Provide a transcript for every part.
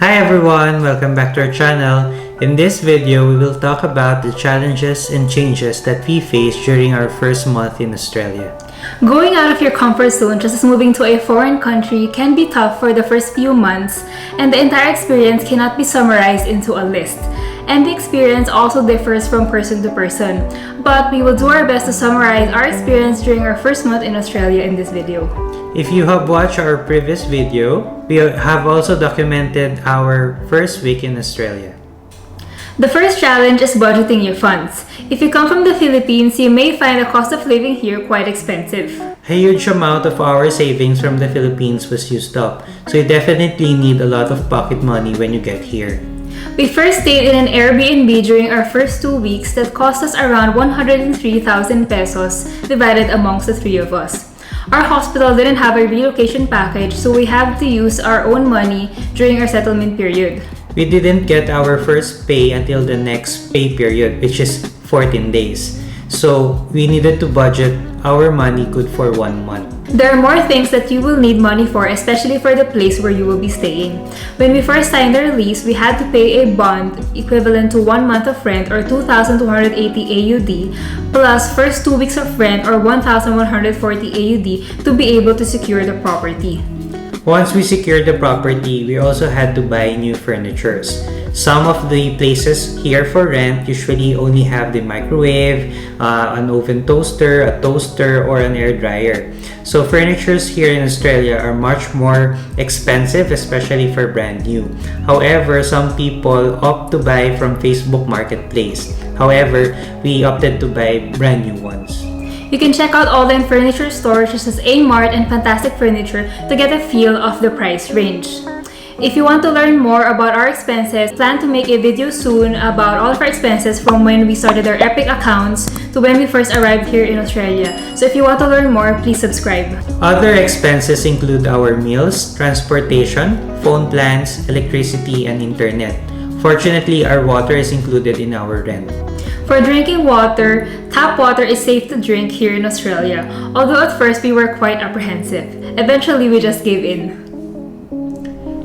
Hi everyone, welcome back to our channel. In this video, we will talk about the challenges and changes that we faced during our first month in Australia. Going out of your comfort zone just as moving to a foreign country can be tough for the first few months, and the entire experience cannot be summarized into a list. And the experience also differs from person to person, but we will do our best to summarize our experience during our first month in Australia in this video. If you have watched our previous video, we have also documented our first week in Australia. The first challenge is budgeting your funds. If you come from the Philippines, you may find the cost of living here quite expensive. A huge amount of our savings from the Philippines was used up, so you definitely need a lot of pocket money when you get here. We first stayed in an Airbnb during our first 2 weeks that cost us around 103,000 pesos divided amongst the three of us. Our hospital didn't have a relocation package, so we had to use our own money during our settlement period. We didn't get our first pay until the next pay period, which is 14 days. So we needed to budget our money good for 1 month. There are more things that you will need money for, especially for the place where you will be staying. When we first signed our lease, we had to pay a bond equivalent to 1 month of rent or 2,280 AUD plus first 2 weeks of rent or 1,140 AUD to be able to secure the property. Once we secured the property, we also had to buy new furnitures. Some of the places here for rent usually only have the microwave, an oven toaster, a toaster, or an air dryer. So furnitures here in Australia are much more expensive, especially for brand new. However, some people opt to buy from Facebook Marketplace. However, we opted to buy brand new ones. You can check out all the furniture stores such as A-Mart and Fantastic Furniture to get a feel of the price range. If you want to learn more about our expenses, plan to make a video soon about all of our expenses from when we started our Epic accounts to when we first arrived here in Australia. So if you want to learn more, please subscribe. Other expenses include our meals, transportation, phone plans, electricity, and internet. Fortunately, our water is included in our rent. For drinking water, tap water is safe to drink here in Australia, although at first we were quite apprehensive. Eventually, we just gave in.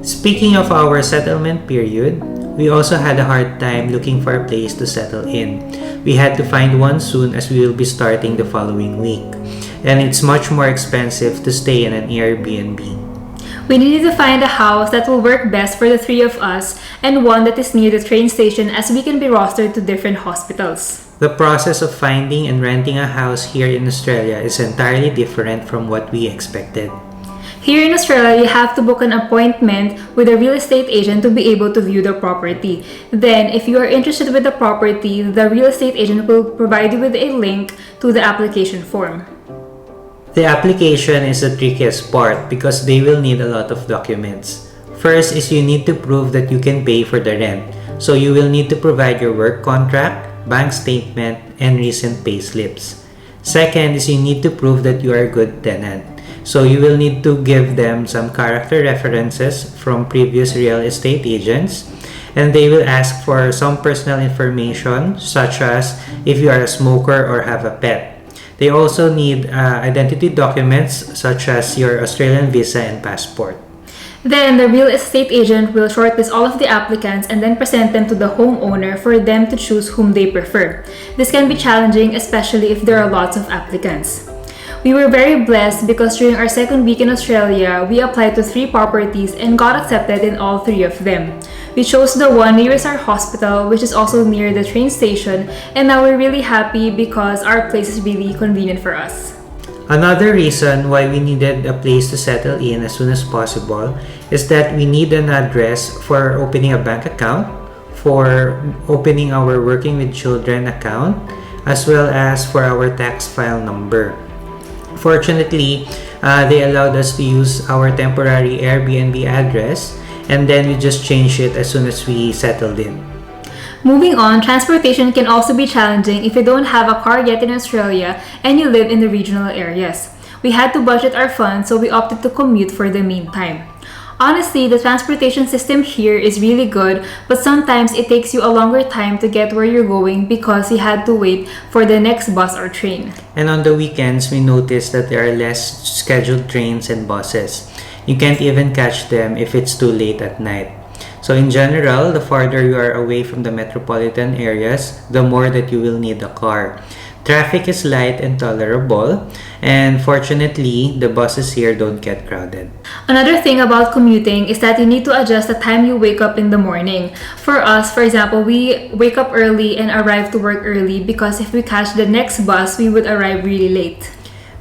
Speaking of our settlement period, we also had a hard time looking for a place to settle in. We had to find one soon as we will be starting the following week, and it's much more expensive to stay in an Airbnb. We needed to find a house that will work best for the three of us and one that is near the train station as we can be rostered to different hospitals. The process of finding and renting a house here in Australia is entirely different from what we expected. Here in Australia, you have to book an appointment with a real estate agent to be able to view the property. Then, if you are interested with the property, the real estate agent will provide you with a link to the application form. The application is the trickiest part because they will need a lot of documents. First is you need to prove that you can pay for the rent. So you will need to provide your work contract, bank statement, and recent pay slips. Second is you need to prove that you are a good tenant. So you will need to give them some character references from previous real estate agents, and they will ask for some personal information such as if you are a smoker or have a pet. They also need identity documents such as your Australian visa and passport. Then the real estate agent will shortlist all of the applicants and then present them to the homeowner for them to choose whom they prefer. This can be challenging, especially if there are lots of applicants. We were very blessed because during our second week in Australia, we applied to 3 properties and got accepted in all 3 of them. We chose the one nearest our hospital, which is also near the train station, and now we're really happy because our place is really convenient for us. Another reason why we needed a place to settle in as soon as possible is that we need an address for opening a bank account, for opening our Working with Children account, as well as for our tax file number. Fortunately, they allowed us to use our temporary Airbnb address, and then we just changed it as soon as we settled in. Moving on, transportation can also be challenging if you don't have a car yet in Australia and you live in the regional areas. We had to budget our funds, so we opted to commute for the meantime. Honestly, the transportation system here is really good, but sometimes it takes you a longer time to get where you're going because you had to wait for the next bus or train. And on the weekends, we noticed that there are less scheduled trains and buses. You can't even catch them if it's too late at night. So in general, the farther you are away from the metropolitan areas, the more that you will need a car. Traffic is light and tolerable, and fortunately, the buses here don't get crowded. Another thing about commuting is that you need to adjust the time you wake up in the morning. For us, for example, we wake up early and arrive to work early because if we catch the next bus, we would arrive really late.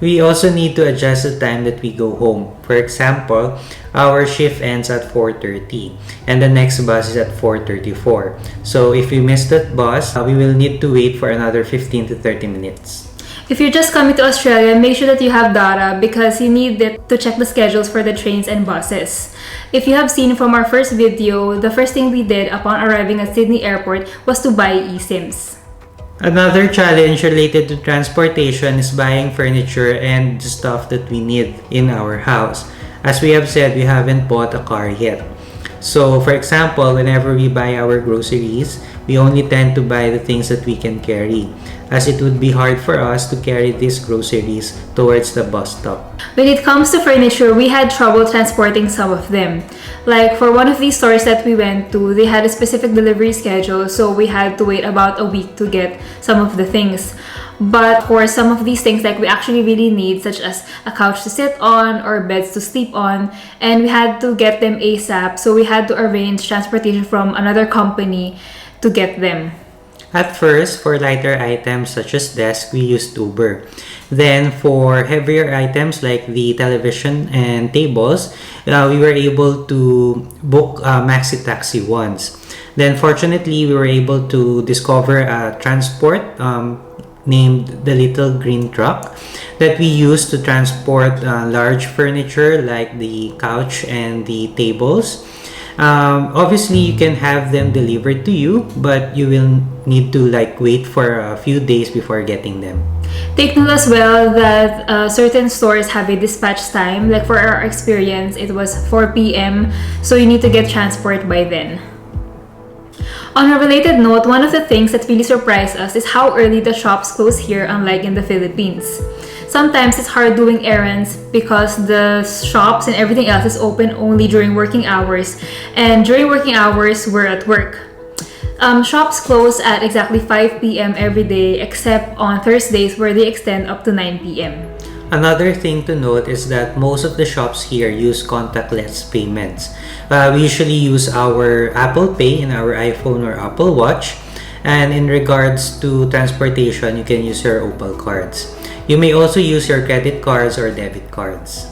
We also need to adjust the time that we go home. For example, our shift ends at 4:30 and the next bus is at 4:34. So if we miss that bus, we will need to wait for another 15 to 30 minutes. If you're just coming to Australia, make sure that you have data because you need it to check the schedules for the trains and buses. If you have seen from our first video, the first thing we did upon arriving at Sydney Airport was to buy eSIMs. Another challenge related to transportation is buying furniture and the stuff that we need in our house. As we have said, we haven't bought a car yet. So for example, whenever we buy our groceries, we only tend to buy the things that we can carry, as it would be hard for us to carry these groceries towards the bus stop. When it comes to furniture, we had trouble transporting some of them. Like for one of these stores that we went to, they had a specific delivery schedule, so we had to wait about a week to get some of the things. But for some of these things like we actually really need, such as a couch to sit on or beds to sleep on, and we had to get them ASAP, so we had to arrange transportation from another company to get them. At first, for lighter items such as desk, we used Uber. Then for heavier items like the television and tables, we were able to book maxi taxi once. Then fortunately, we were able to discover a transport named the Little Green Truck that we use to transport large furniture like the couch and the tables. Obviously, you can have them delivered to you, but you will need to wait for a few days before getting them. Take note as well that certain stores have a dispatch time. Like for our experience, it was 4 p.m. So you need to get transport by then. On a related note, one of the things that really surprised us is how early the shops close here, unlike in the Philippines. Sometimes it's hard doing errands because the shops and everything else is open only during working hours, and during working hours we're at work. Shops close at exactly 5 p.m. every day except on Thursdays where they extend up to 9 p.m. Another thing to note is that most of the shops here use contactless payments. We usually use our Apple Pay in our iPhone or Apple Watch, and in regards to transportation, you can use your Opal cards. You may also use your credit cards or debit cards.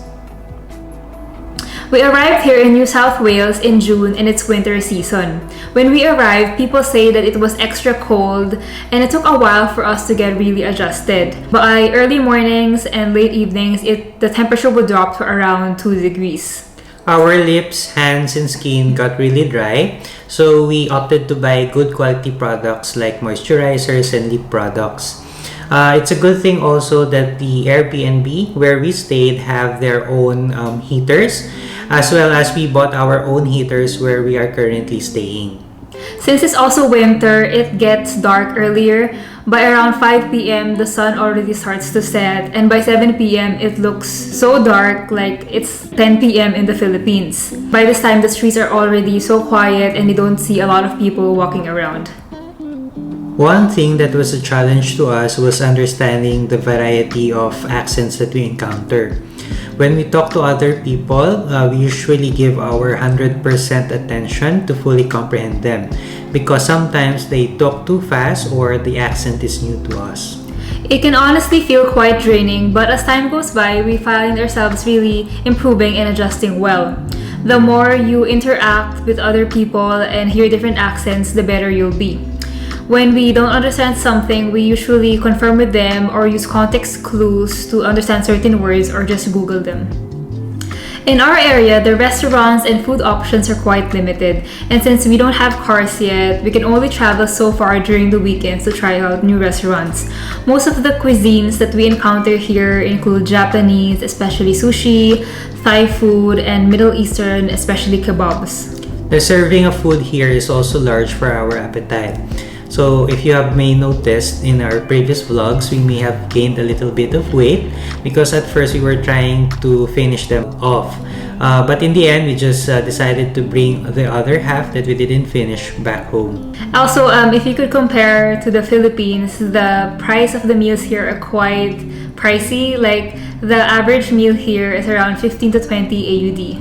We arrived here in New South Wales in June and it's winter season. When we arrived, people say that it was extra cold and it took a while for us to get really adjusted. By early mornings and late evenings, the temperature would drop to around 2 degrees. Our lips, hands, and skin got really dry, so we opted to buy good quality products like moisturizers and lip products. It's a good thing also that the Airbnb where we stayed have their own heaters, as well as we bought our own heaters where we are currently staying. Since it's also winter, it gets dark earlier. By around 5 p.m., the sun already starts to set, and by 7 p.m., it looks so dark like it's 10 p.m. in the Philippines. By this time, the streets are already so quiet and you don't see a lot of people walking around. One thing that was a challenge to us was understanding the variety of accents that we encounter. When we talk to other people, we usually give our 100% attention to fully comprehend them because sometimes they talk too fast or the accent is new to us. It can honestly feel quite draining, but as time goes by, we find ourselves really improving and adjusting well. The more you interact with other people and hear different accents, the better you'll be. When we don't understand something, we usually confirm with them or use context clues to understand certain words or just Google them. In our area, the restaurants and food options are quite limited, and since we don't have cars yet, we can only travel so far during the weekends to try out new restaurants. Most of the cuisines that we encounter here include Japanese, especially sushi, Thai food, and Middle Eastern, especially kebabs. The serving of food here is also large for our appetite. So if you may noticed in our previous vlogs, we may have gained a little bit of weight because at first we were trying to finish them off. But in the end, we just decided to bring the other half that we didn't finish back home. Also, if you could compare to the Philippines, the price of the meals here are quite pricey. Like the average meal here is around 15 to 20 AUD.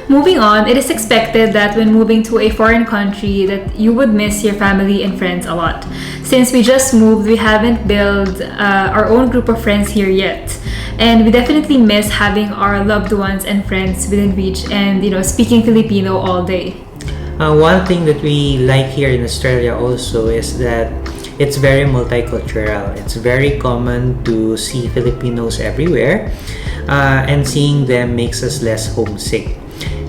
Moving on, it is expected that when moving to a foreign country that you would miss your family and friends a lot. Since we just moved, we haven't built our own group of friends here yet. And we definitely miss having our loved ones and friends within reach and, speaking Filipino all day. One thing that we like here in Australia also is that it's very multicultural. It's very common to see Filipinos everywhere, and seeing them makes us less homesick.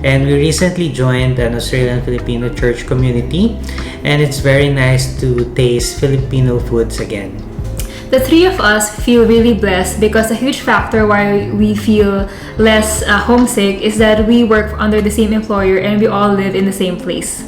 And we recently joined an Australian Filipino church community, and it's very nice to taste Filipino foods again. The three of us feel really blessed because a huge factor why we feel less homesick is that we work under the same employer and we all live in the same place.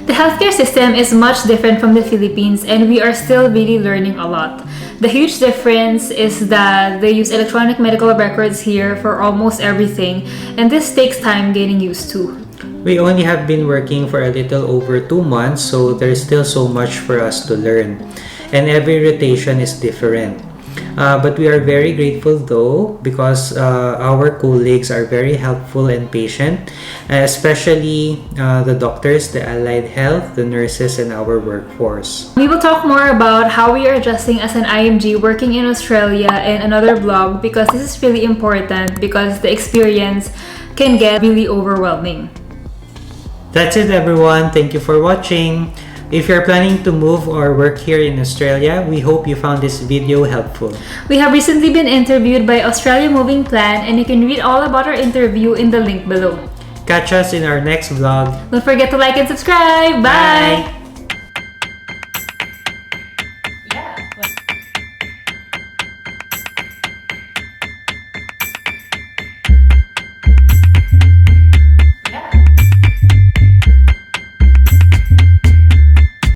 The healthcare system is much different from the Philippines and we are still really learning a lot. The huge difference is that they use electronic medical records here for almost everything, and this takes time getting used to. We only have been working for a little over 2 months, so there's still so much for us to learn. And every rotation is different. But we are very grateful though because our colleagues are very helpful and patient, especially the doctors, the allied health, the nurses, and our workforce. We will talk more about how we are adjusting as an IMG working in Australia in another vlog because this is really important because the experience can get really overwhelming. That's it everyone. Thank you for watching. If you're planning to move or work here in Australia, we hope you found this video helpful. We have recently been interviewed by Australia Moving Plan and you can read all about our interview in the link below. Catch us in our next vlog. Don't forget to like and subscribe. Bye!